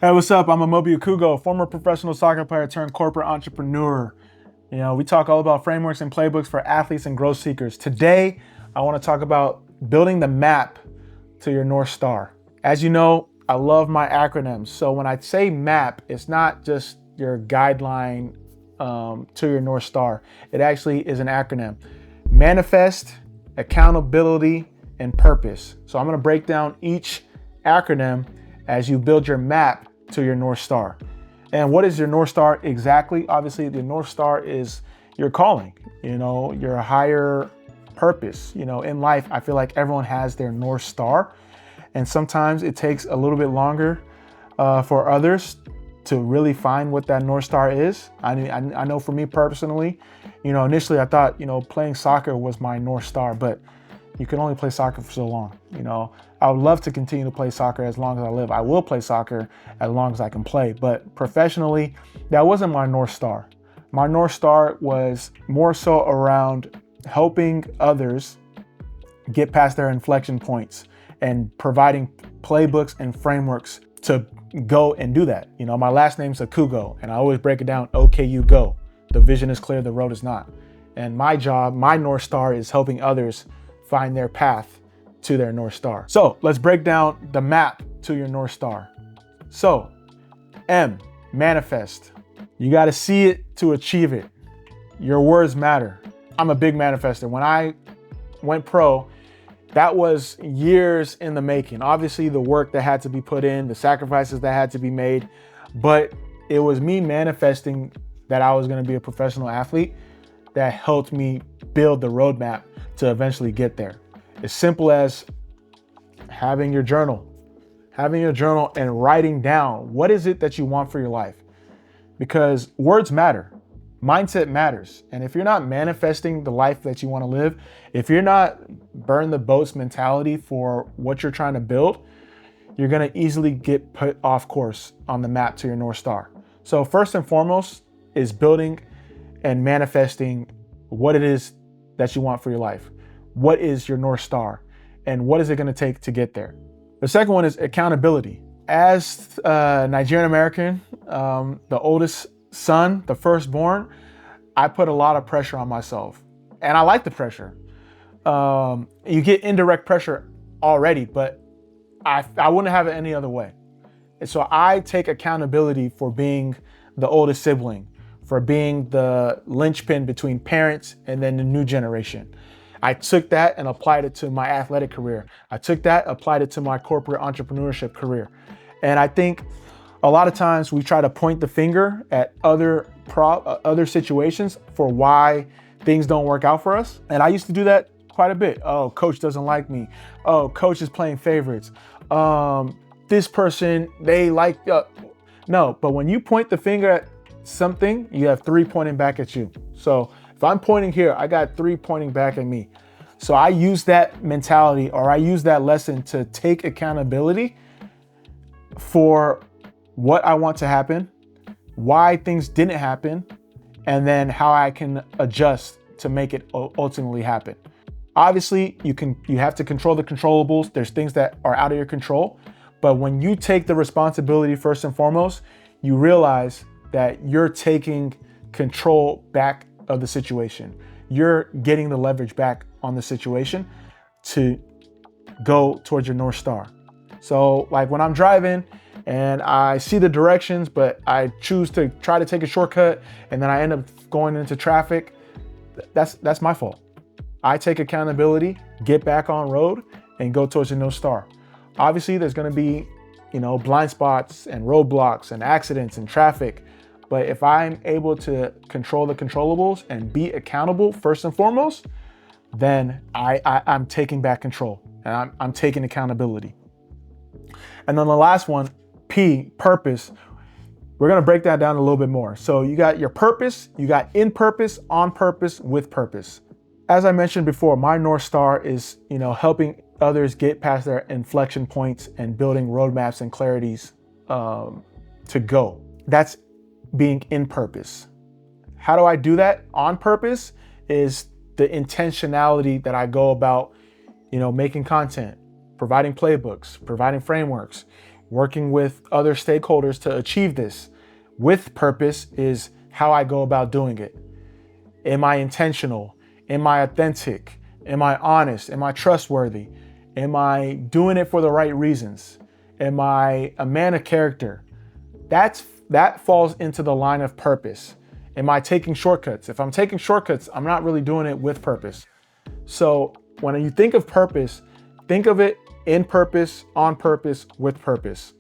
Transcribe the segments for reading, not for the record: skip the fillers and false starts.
Hey, what's up? I'm Amobi Okugo, former professional soccer player turned corporate entrepreneur. We talk all about frameworks and playbooks for athletes and growth seekers. Today, I want to talk about building the map to your North Star. As you know, I love my acronyms. So when I say map, it's not just your guideline to your North Star. It actually is an acronym: manifest, accountability, and purpose. So I'm going to break down each acronym as you build your map to your North Star. And what is your North Star exactly? Obviously, the North Star is your calling, your higher purpose. In life, I feel like everyone has their North Star. And sometimes it takes a little bit longer for others to really find what that North Star is. I know for me personally, initially I thought, playing soccer was my North Star, but you can only play soccer for so long. I would love to continue to play soccer as long as I live. I will play soccer as long as I can play, but professionally, that wasn't my North Star. My North Star was more so around helping others get past their inflection points and providing playbooks and frameworks to go and do that. My last name's Okugo, and I always break it down, OKU go. The vision is clear, the road is not. And my job, my North Star, is helping others find their path to their North Star. So let's break down the map to your North Star. So M, manifest. You got to see it to achieve it. Your words matter. I'm a big manifester. When I went pro, that was years in the making. Obviously, the work that had to be put in, the sacrifices that had to be made, but it was me manifesting that I was going to be a professional athlete that helped me build the roadmap to eventually get there. As simple as having your journal and writing down what is it that you want for your life, because words matter. Mindset matters. And if you're not manifesting the life that you want to live, if you're not burn the boats mentality for what you're trying to build, you're going to easily get put off course on the map to your North Star. So first and foremost is building and manifesting what it is that you want for your life. What is your North Star? And what is it going to take to get there? The second one is accountability. As a Nigerian American, the oldest son, the firstborn, I put a lot of pressure on myself. And I like the pressure. You get indirect pressure already, but I wouldn't have it any other way. And so I take accountability for being the oldest sibling, for being the linchpin between parents and then the new generation. I took that and applied it to my athletic career. I took that, applied it to my corporate entrepreneurship career. And I think a lot of times we try to point the finger at other situations for why things don't work out for us. And I used to do that quite a bit. Oh, coach doesn't like me. Oh, coach is playing favorites. This person, they like, no, but when you point the finger at something, you have three pointing back at you. So if I'm pointing here, I got three pointing back at me. So I use that mentality, or I use that lesson to take accountability for what I want to happen, why things didn't happen, and then how I can adjust to make it ultimately happen. Obviously, you have to control the controllables. There's things that are out of your control, but when you take the responsibility first and foremost, you realize that you're taking control back of the situation. You're getting the leverage back on the situation to go towards your North Star. So like when I'm driving and I see the directions, but I choose to try to take a shortcut and then I end up going into traffic, that's my fault. I take accountability, get back on road, and go towards the North Star. Obviously, there's going to be, blind spots and roadblocks and accidents and traffic. But if I'm able to control the controllables and be accountable first and foremost, then I'm taking back control and I'm taking accountability. And then the last one, P, purpose. We're going to break that down a little bit more. So you got your purpose, you got in purpose, on purpose, with purpose. As I mentioned before, my North Star is, helping others get past their inflection points and building roadmaps and clarities to go. That's being in purpose. How do I do that? On purpose is the intentionality that I go about, making content, providing playbooks, providing frameworks, working with other stakeholders to achieve this. With purpose is how I go about doing it. Am I intentional? Am I authentic? Am I honest? Am I trustworthy? Am I doing it for the right reasons? Am I a man of character? That falls into the line of purpose. Am I taking shortcuts? If I'm taking shortcuts, I'm not really doing it with purpose. So when you think of purpose, think of it in purpose, on purpose, with purpose.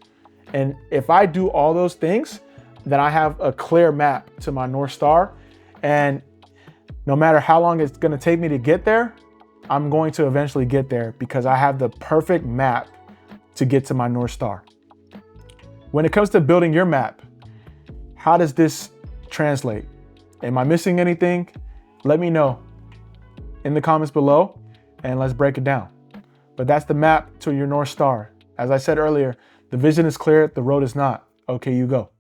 And if I do all those things, then I have a clear map to my North Star. And no matter how long it's going to take me to get there, I'm going to eventually get there because I have the perfect map to get to my North Star. When it comes to building your map, how does this translate? Am I missing anything? Let me know in the comments below and let's break it down. But that's the map to your North Star. As I said earlier, the vision is clear, the road is not. Okay, you go.